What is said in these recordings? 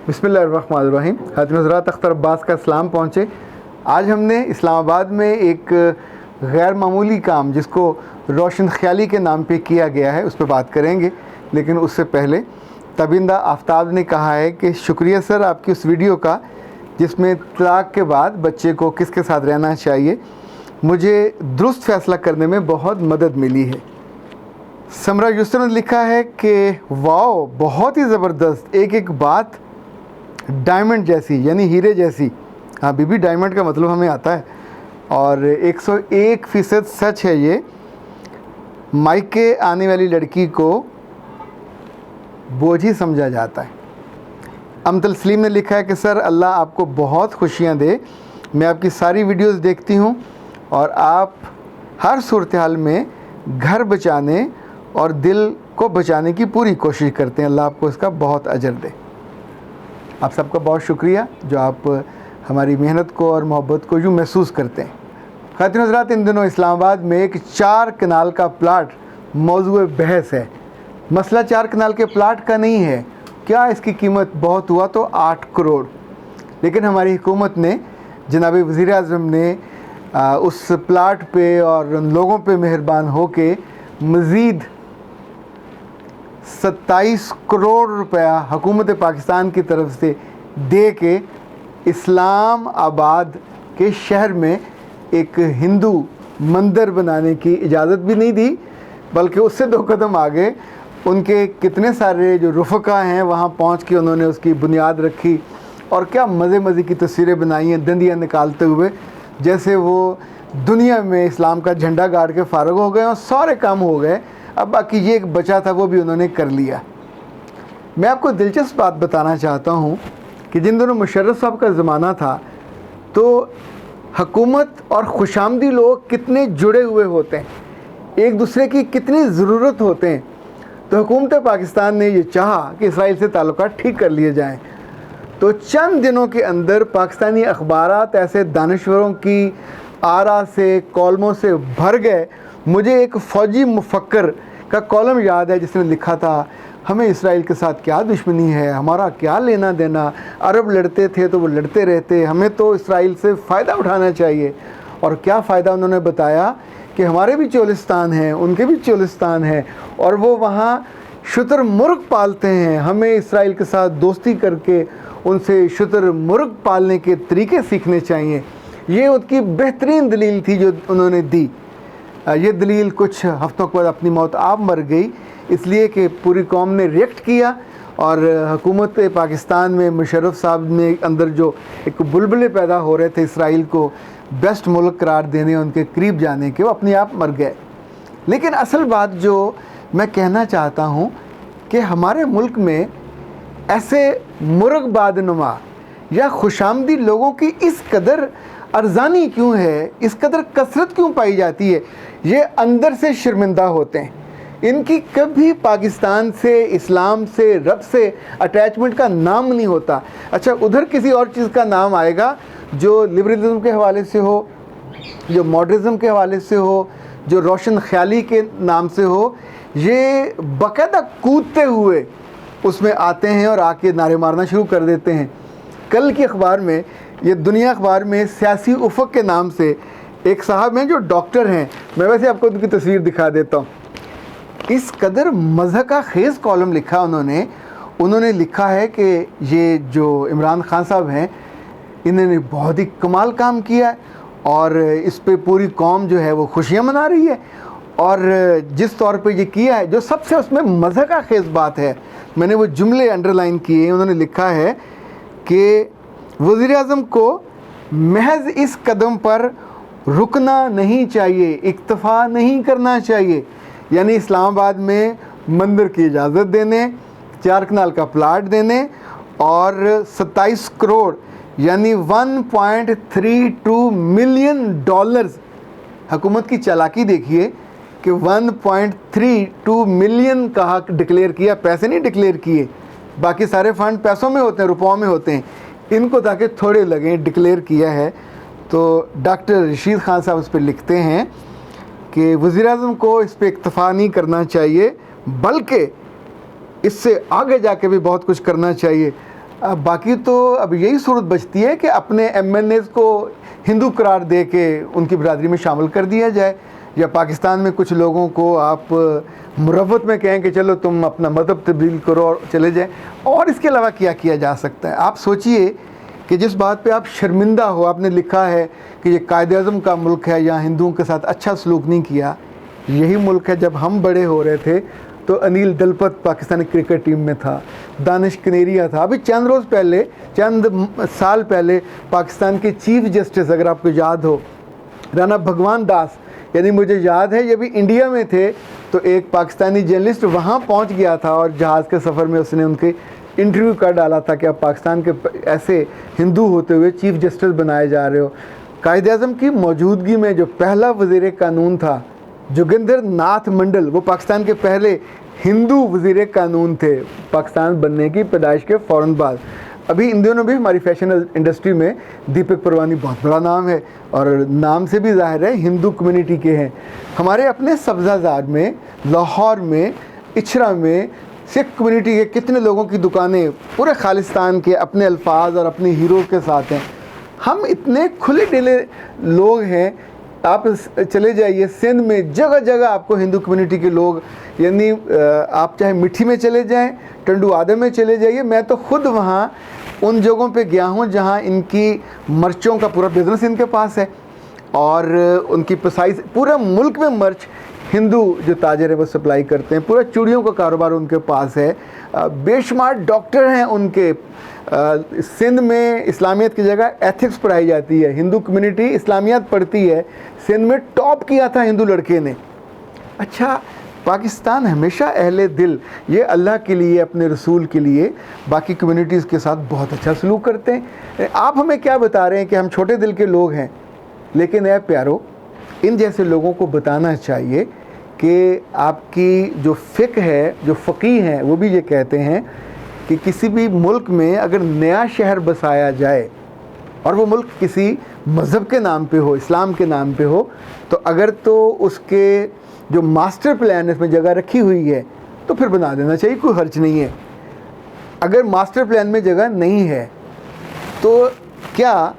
बिस्मिल्लाहिर्रहमानिर्रहीम। हज़रत हज़रत अख्तर अब्बास का सलाम पहुँचे। आज हमने इस्लामाबाद में एक गैर मामूली काम जिसको रोशन ख्याली के नाम पे किया गया है उस पर बात करेंगे, लेकिन उससे पहले तबिंदा आफ्ताब ने कहा है कि शुक्रिया सर आपकी उस वीडियो का जिसमें तलाक़ के बाद बच्चे को किसके साथ रहना चाहिए, मुझे दुरुस्त फ़ैसला करने में बहुत मदद मिली है। समरा यूसर ने लिखा है कि वाओ बहुत ही ज़बरदस्त, एक एक बात डायमंड जैसी यानी हीरे जैसी। हाँ बीबी, डायमंड का मतलब हमें आता है और 101% सच है ये। मायके आने वाली लड़की को बोझ ही समझा जाता है। अमतल सलीम ने लिखा है कि सर अल्लाह आपको बहुत खुशियाँ दे, मैं आपकी सारी वीडियोस देखती हूँ और आप हर सूरत हाल में घर बचाने और दिल को बचाने की पूरी कोशिश करते हैं। अल्लाह आपको इसका बहुत अजर दे। आप सबका बहुत शुक्रिया जो आप हमारी मेहनत को और मोहब्बत को यूँ महसूस करते हैं। ख़ातिन हज़रात, इन दिनों इस्लामाबाद में एक 4 कनाल का प्लाट मौज़ूए बहस है। मसला 4 कनाल के प्लाट का नहीं है, क्या इसकी कीमत बहुत हुआ तो 8 करोड़, लेकिन हमारी हुकूमत ने, जनाब वज़ीर आज़म ने उस प्लाट पे और उन लोगों पे मेहरबान हो के मज़ीद 27 करोड़ रुपया हुकूमत पाकिस्तान की तरफ से दे के इस्लामाबाद के शहर में एक हिंदू मंदिर बनाने की इजाज़त भी नहीं दी, बल्कि उससे 2 कदम आगे उनके कितने सारे जो रुफ़का हैं वहाँ पहुँच के उन्होंने उसकी बुनियाद रखी और क्या मज़े की तस्वीरें बनाई हैं, दंदियाँ निकालते हुए, जैसे वो दुनिया में इस्लाम का झंडा गाड़ के फ़ारग हो गए और सारे काम हो गए। अब बाकी ये एक बचा था वो भी उन्होंने कर लिया। मैं आपको दिलचस्प बात बताना चाहता हूँ कि जिन दिनों मुशर्रफ साहब का ज़माना था तो हुकूमत और खुशामदी लोग कितने जुड़े हुए होते हैं, एक दूसरे की कितनी ज़रूरत होते हैं। तो हुकूमत पाकिस्तान ने ये चाहा कि इसराइल से ताल्लुकात ठीक कर लिए जाएँ, तो चंद दिनों के अंदर पाकिस्तानी अखबारात ऐसे दानश्वरों की आरा से कॉलमों से भर गए। मुझे एक फ़ौजी मुफक्कर का कॉलम याद है जिसने लिखा था, हमें इसराइल के साथ क्या दुश्मनी है, हमारा क्या लेना देना, अरब लड़ते थे तो वो लड़ते रहते, हमें तो इसराइल से फ़ायदा उठाना चाहिए। और क्या फ़ायदा उन्होंने बताया कि हमारे भी चोलिस्तान हैं, उनके भी चोलिस्तान है और वो वहाँ शुतुरमुर्ग पालते हैं, हमें इसराइल के साथ दोस्ती करके उनसे शुतुरमुर्ग पालने के तरीके सीखने चाहिए। ये उनकी बेहतरीन दलील थी जो उन्होंने दी। ये दलील कुछ हफ्तों के बाद अपनी मौत आप मर गई, इसलिए कि पूरी कौम ने रिएक्ट किया और हुकूमत पाकिस्तान में मुशर्रफ साहब ने अंदर जो एक बुलबुले पैदा हो रहे थे इसराइल को बेस्ट मुल्क करार देने, उनके करीब जाने के, वो अपने आप मर गए। लेकिन असल बात जो मैं कहना चाहता हूँ कि हमारे मुल्क में ऐसे मुर्गबाद नुमा या खुशामदी लोगों की इस कदर अर्ज़ानी क्यों है, इस कदर कसरत क्यों पाई जाती है। ये अंदर से शर्मिंदा होते हैं, इनकी कभी पाकिस्तान से, इस्लाम से, रब से अटैचमेंट का नाम नहीं होता। अच्छा, उधर किसी और चीज़ का नाम आएगा जो लिबरलिज़म के हवाले से हो, जो मॉडर्निज़म के हवाले से हो, जो रोशन ख्याली के नाम से हो, ये बाकायदा कूदते हुए उसमें आते हैं और आके नारे मारना शुरू कर देते हैं। कल की अखबार में, ये दुनिया अखबार में सियासी उफ़क़ के नाम से एक साहब हैं जो डॉक्टर हैं, मैं वैसे आपको उनकी तस्वीर दिखा देता हूँ। इस कदर मज़ा का खेज़ कॉलम लिखा उन्होंने लिखा है कि ये जो इमरान खान साहब हैं इन्होंने बहुत ही कमाल काम किया है और इस पे पूरी कौम जो है वो खुशियाँ मना रही है। और जिस तौर पे ये किया है, जो सबसे उसमें मज़ा का खेज़ बात है, मैंने वो जुमले अंडरलाइन किए। उन्होंने लिखा है कि वज़ीर आज़म को महज इस कदम पर रुकना नहीं चाहिए, इक्तफ़ा नहीं करना चाहिए, यानी इस्लामाबाद में मंदिर की इजाज़त देने, 4 कनाल का प्लाट देने और 27 करोड़ यानी 1.32 मिलियन डॉलर्स। हुकूमत की चालाकी देखिए कि 1.32 मिलियन कहा डिक्लेयर किया, पैसे नहीं डिक्लेयर किए। बाकी सारे फ़ंड पैसों में होते हैं, रुपयों में होते हैं, इनको ताकि थोड़े लगें डिक्लेयर किया है। तो डॉक्टर रशीद खान साहब उस पर लिखते हैं कि वज़ीर आज़म को इस पर इक्तफ़ा नहीं करना चाहिए, बल्कि इससे आगे जाके भी बहुत कुछ करना चाहिए। बाकी तो अब यही सूरत बचती है कि अपने MNAs को हिंदू करार दे के उनकी बिरादरी में शामिल कर दिया जाए, या पाकिस्तान में कुछ लोगों को आप मुरव्वत में कहें कि चलो तुम अपना मज़हब तब्दील करो और चले जाएं। और इसके अलावा क्या किया जा सकता है? आप सोचिए कि जिस बात पे आप शर्मिंदा हो, आपने लिखा है कि ये कायद-ए-आज़म का मुल्क है, यहाँ हिंदुओं के साथ अच्छा सलूक नहीं किया। यही मुल्क है, जब हम बड़े हो रहे थे तो अनिल दलपत पाकिस्तानी क्रिकेट टीम में था, दानिश कनेरिया था। अभी चंद रोज़ पहले, चंद साल पहले पाकिस्तान के चीफ जस्टिस, अगर आपको याद हो, राणा भगवान दास, यानी मुझे याद है ये भी इंडिया में थे तो एक पाकिस्तानी जर्नलिस्ट वहाँ पहुँच गया था और जहाज़ के सफ़र में उसने उनके इंटरव्यू कर डाला था कि आप पाकिस्तान के ऐसे हिंदू होते हुए चीफ जस्टिस बनाए जा रहे हो। कायद-ए-आज़म की मौजूदगी में जो पहला वज़ीर कानून था जोगिंदर नाथ मंडल, वो पाकिस्तान के पहले हिंदू वज़ीर कानून थे पाकिस्तान बनने की पैदाइश के फ़ौरन बाद। अभी इन दिनों भी हमारी फैशन इंडस्ट्री में दीपक परवानी बहुत बड़ा नाम है और नाम से भी ज़ाहिर है हिंदू कम्युनिटी के हैं। हमारे अपने सब्ज़ाज़ाद में, लाहौर में, इछरा में सिख कम्युनिटी के कितने लोगों की दुकानें पूरे खालिस्तान के अपने अल्फाज और अपने हीरोज़ के साथ हैं। हम इतने खुले दिले लोग हैं। आप चले जाइए सिंध में, जगह जगह आपको हिंदू कम्युनिटी के लोग, यानी आप चाहे मिठी में चले जाएं, टंडू आदम में चले जाइए। मैं तो ख़ुद वहाँ उन जगहों पे गया हूँ जहाँ इनकी मर्चों का पूरा बिज़नेस इनके पास है और उनकी पसाई पूरे मुल्क में मर्च हिंदू जो ताजर है वो सप्लाई करते हैं। पूरा चूड़ियों का कारोबार उनके पास है। बेशुमार डॉक्टर हैं उनके। सिंध में इस्लामियत की जगह एथिक्स पढ़ाई जाती है। हिंदू कम्युनिटी इस्लामियत पढ़ती है। सिंध में टॉप किया था हिंदू लड़के ने। अच्छा, पाकिस्तान हमेशा अहले दिल, ये अल्लाह के लिए, अपने रसूल के लिए, बाकी कम्युनिटीज़ के साथ बहुत अच्छा सलूक करते हैं। आप हमें क्या बता रहे हैं कि हम छोटे दिल के लोग हैं? लेकिन ऐ प्यारो, इन जैसे लोगों को बताना चाहिए कि आपकी जो फ़िक़्ह है, जो फ़क़ीह हैं, वो भी ये कहते हैं कि किसी भी मुल्क में अगर नया शहर बसाया जाए और वो मुल्क किसी मज़हब के नाम पे हो, इस्लाम के नाम पे हो, तो अगर तो उसके जो मास्टर प्लान इसमें जगह रखी हुई है तो फिर बना देना चाहिए, कोई हर्ज नहीं है। अगर मास्टर प्लान में जगह नहीं है तो क्या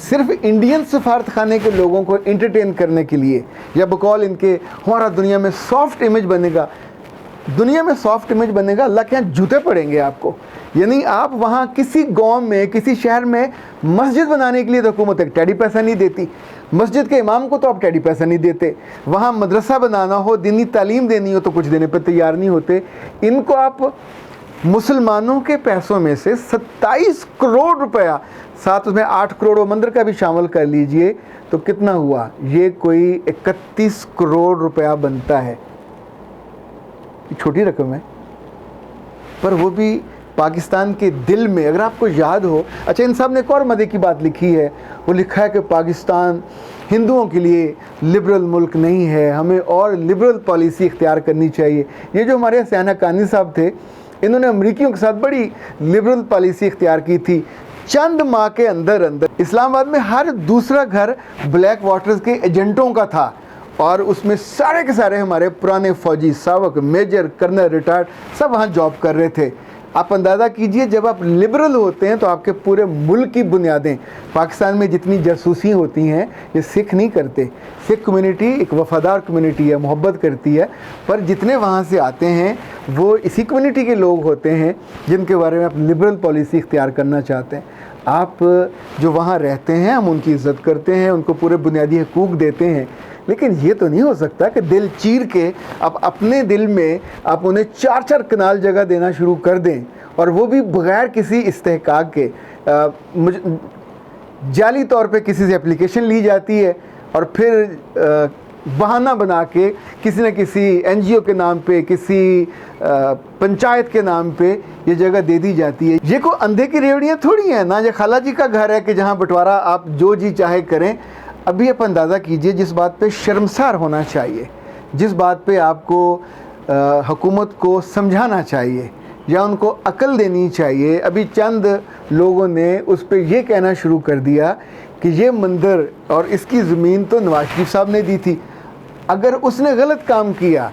सिर्फ इंडियन सफारत खाने के लोगों को इंटरटेन करने के लिए, या बकौल इनके हमारा दुनिया में सॉफ्ट इमेज बनेगा, दुनिया में सॉफ्ट इमेज बनेगा, अल्लाह के यहाँ जूते पड़ेंगे आपको। यानी आप वहाँ किसी गांव में, किसी शहर में मस्जिद बनाने के लिए तो हुकूमत एक टेडी पैसा नहीं देती, मस्जिद के इमाम को तो आप टेडी पैसा नहीं देते। वहाँ मदरसा बनाना हो, दीनी तालीम देनी हो तो कुछ देने पर तैयार नहीं होते। इनको आप मुसलमानों के पैसों में से 27 करोड़ रुपया, साथ उसमें 8 करोड़ मंदिर का भी शामिल कर लीजिए तो कितना हुआ? ये कोई 31 करोड़ रुपया बनता है। छोटी रकम है, पर वो भी पाकिस्तान के दिल में। अगर आपको याद हो, अच्छा, इन साहब ने एक और मज़े की बात लिखी है। वो लिखा है कि पाकिस्तान हिंदुओं के लिए लिबरल मुल्क नहीं है, हमें और लिबरल पॉलिसी इख्तियार करनी चाहिए। ये जो हमारे हसैन हक्कानी साहब थे, इन्होंने अमरीकियों के साथ बड़ी लिबरल पॉलिसी इख्तियार की थी। चंद माह के अंदर अंदर इस्लामाबाद में हर दूसरा घर ब्लैक वाटर्स के एजेंटों का था और उसमें सारे के सारे हमारे पुराने फ़ौजी, सावक, मेजर, कर्नल, रिटायर्ड सब वहाँ जॉब कर रहे थे। आप अंदाज़ा कीजिए, जब आप लिबरल होते हैं तो आपके पूरे मुल्क की बुनियादें, पाकिस्तान में जितनी जासूसी होती हैं ये सिख नहीं करते। सिख कम्युनिटी एक वफ़ादार कम्युनिटी है, मोहब्बत करती है, पर जितने वहाँ से आते हैं वो इसी कम्युनिटी के लोग होते हैं जिनके बारे में आप लिबरल पॉलिसी इख्तियार करना चाहते हैं। आप जो वहाँ रहते हैं, हम उनकी इज़्ज़त करते हैं, उनको पूरे बुनियादी हकूक़ देते हैं, लेकिन ये तो नहीं हो सकता कि दिल चीर के आप अपने दिल में आप उन्हें 4-4 कनाल जगह देना शुरू कर दें, और वो भी बग़ैर किसी इस्तेहकाक के। जाली तौर पे किसी से एप्लीकेशन ली जाती है और फिर बहाना बना के किसी न किसी NGO के नाम पे, किसी पंचायत के नाम पे ये जगह दे दी जाती है। ये कोई अंधे की रेवड़ियाँ थोड़ी हैं ना, ये खाला जी का घर है कि जहाँ बंटवारा आप जो जी चाहे करें। अभी आप अंदाज़ा कीजिए, जिस बात पे शर्मसार होना चाहिए, जिस बात पे आपको हुकूमत को समझाना चाहिए या उनको अकल देनी चाहिए, अभी चंद लोगों ने उस पर यह कहना शुरू कर दिया कि ये मंदिर और इसकी ज़मीन तो नवाज शरीफ साहब ने दी थी। अगर उसने गलत काम किया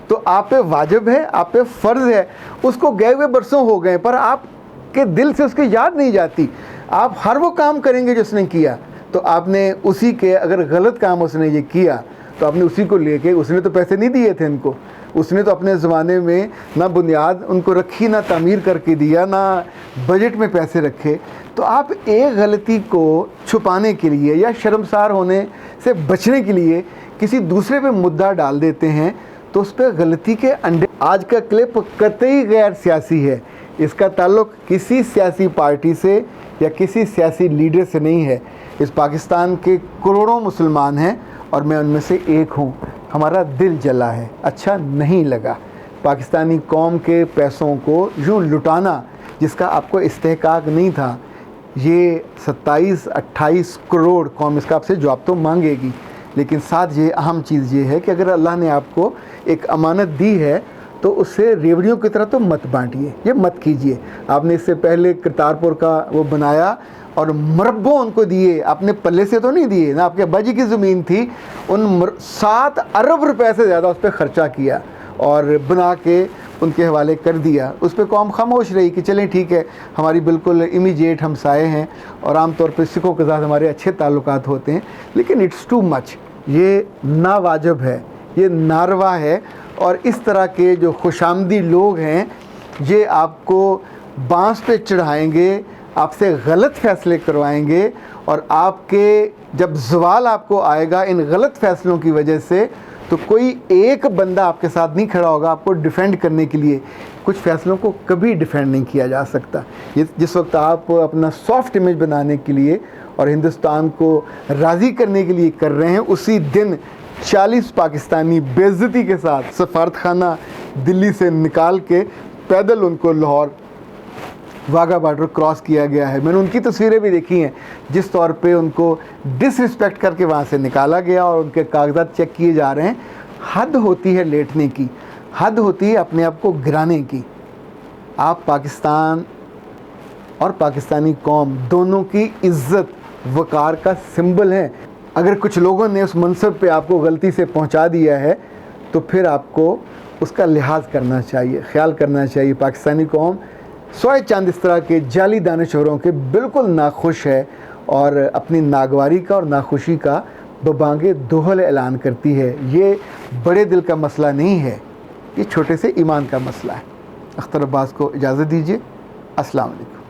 तो आप पे वाजिब है, आप पे फ़र्ज़ है, उसको गए हुए बरसों हो गए, पर आप आपके दिल से उसकी याद नहीं जाती। आप हर वो काम करेंगे जो उसने किया, तो आपने उसी के, अगर गलत काम उसने ये किया तो आपने उसी को लेके, उसने तो पैसे नहीं दिए थे इनको, उसने तो अपने ज़माने में ना बुनियाद उनको रखी, ना तामीर करके दिया, ना बजट में पैसे रखे। तो आप एक गलती को छुपाने के लिए या शर्मसार होने से बचने के लिए किसी दूसरे पे मुद्दा डाल देते हैं, तो उस पर गलती के अंडे। आज का क्लिप कतई गैर सियासी है, इसका ताल्लुक़ किसी सियासी पार्टी से या किसी सियासी लीडर से नहीं है। इस पाकिस्तान के करोड़ों मुसलमान हैं और मैं उनमें से एक हूँ। हमारा दिल जला है, अच्छा नहीं लगा। पाकिस्तानी कौम के पैसों को यूँ लुटाना जिसका आपको इस्तेहकाक नहीं था, ये 27-28 करोड़ कौम इसका आपसे जवाब तो मांगेगी। लेकिन साथ ये अहम चीज़ ये है कि अगर अल्लाह ने आपको एक अमानत दी है तो उससे रेवड़ियों की तरह तो मत बांटिए, ये मत कीजिए। आपने इससे पहले करतारपुर का वो बनाया और मरब्बों उनको दिए, आपने पल्ले से तो नहीं दिए ना, आपके अब्बा जी की ज़मीन थी, उन 7 अरब रुपए से ज़्यादा उस पर ख़र्चा किया और बना के उनके हवाले कर दिया। उस पर कौम खामोश रही कि चलें ठीक है, हमारी बिल्कुल इमीडिएट हमसाए हैं और आम तौर पर सिखों के साथ हमारे अच्छे ताल्लुकात होते हैं, लेकिन इट्स टू मच, ये नावाजिब है, ये नारवा है। और इस तरह के जो खुशामदी लोग हैं ये आपको बांस पे चढ़ाएंगे, आपसे गलत फ़ैसले करवाएंगे और आपके जब ज़वाल आपको आएगा इन गलत फ़ैसलों की वजह से, तो कोई एक बंदा आपके साथ नहीं खड़ा होगा आपको डिफ़ेंड करने के लिए। कुछ फ़ैसलों को कभी डिफ़ेंड नहीं किया जा सकता। ये जिस वक्त आप अपना सॉफ्ट इमेज बनाने के लिए और हिंदुस्तान को राज़ी करने के लिए कर रहे हैं, उसी दिन 40 पाकिस्तानी बेइज्जती के साथ सफारत खाना दिल्ली से निकाल के पैदल उनको लाहौर वाघा बॉर्डर क्रॉस किया गया है। मैंने उनकी तस्वीरें भी देखी हैं, जिस तौर पे उनको डिसरिस्पेक्ट करके वहाँ से निकाला गया और उनके कागजात चेक किए जा रहे हैं। हद होती है लेटने की, हद होती है अपने आप को गिराने की। आप पाकिस्तान और पाकिस्तानी कौम दोनों की इज़्ज़त वक़ार का सिंबल हैं। अगर कुछ लोगों ने उस मनसब पे आपको गलती से पहुंचा दिया है तो फिर आपको उसका लिहाज करना चाहिए, ख्याल करना चाहिए। पाकिस्तानी कौम सोए चांद इस तरह के जाली दानशवरों के बिल्कुल नाखुश है और अपनी नागवारी का और नाखुशी का बबांगे दोहल ऐलान करती है। ये बड़े दिल का मसला नहीं है, ये छोटे से ईमान का मसला है। अख्तर अब्बास को इजाज़त दीजिए। अस्सलाम वालेकुम।